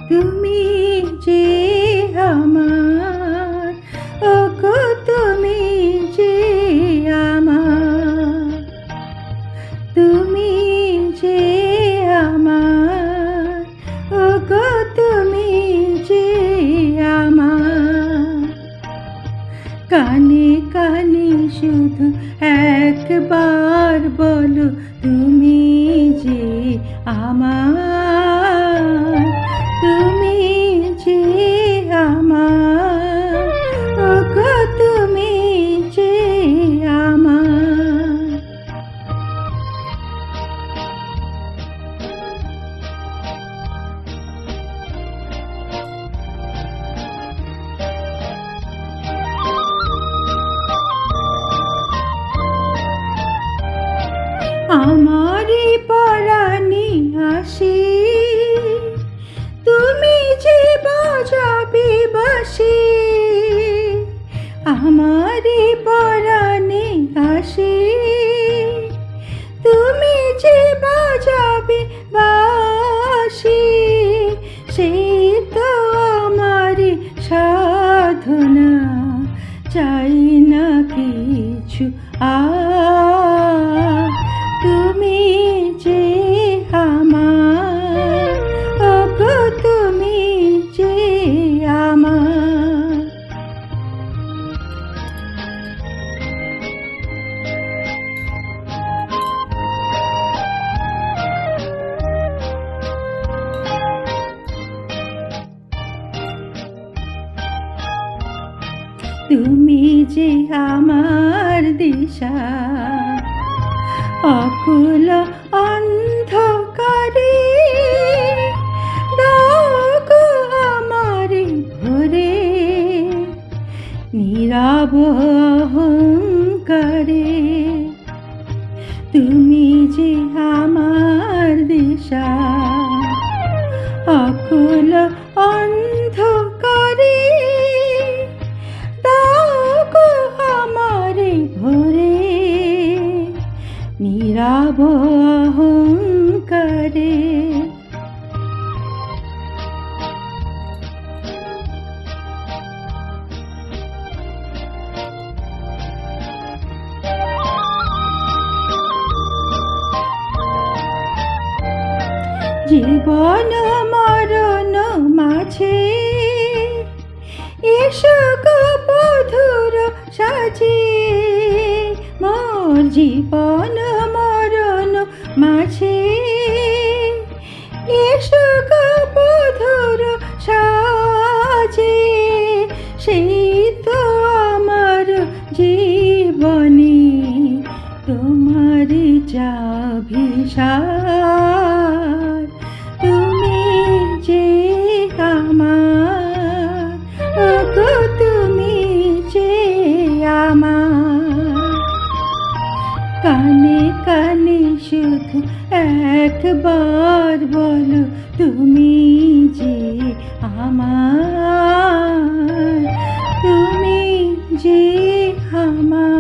তুমি যে আমার, ওগো তুমি যে আমার, তুমি যে আমার, ওগো তুমি যে আমার। কানে কানে শুধু একবার বলো তুমি যে আমার, তুমি যে আমার, ওগো তুমি যে আমার। আমারই পরাণে আসি, তুমি যে বাজাবে বাঁশি। আমারই পরাণে আসি, তুমি যে বাজাবে বাঁশি। সেই তো আমারই সাধনা, চাই না কিছু আর। তুমি যে আমার, ওগো তুমি যে আমার। তুমি যে আমার দিশা, অকুল অন্ধকারে দাও গো আমারে ভরে, নীরব অহংকারে। তুমি যে আমার দিশা, অকুল অন্ধকারে দাও গো আমারে ভরে, নীরব অহংকারে। জীবন মরণ মাঝে এসো গো বধুর সাজে, মোর জীবন মরণ মাঝে এসো গো বধুর সাজে। সেই তো আমার জীবনে তোমারই চাভিসার। তুমি যে আমার, ওগো তুমি যে আমার। কানে কানে শুধু একবার বলো তুমি যে আমার, তুমি যে আমার।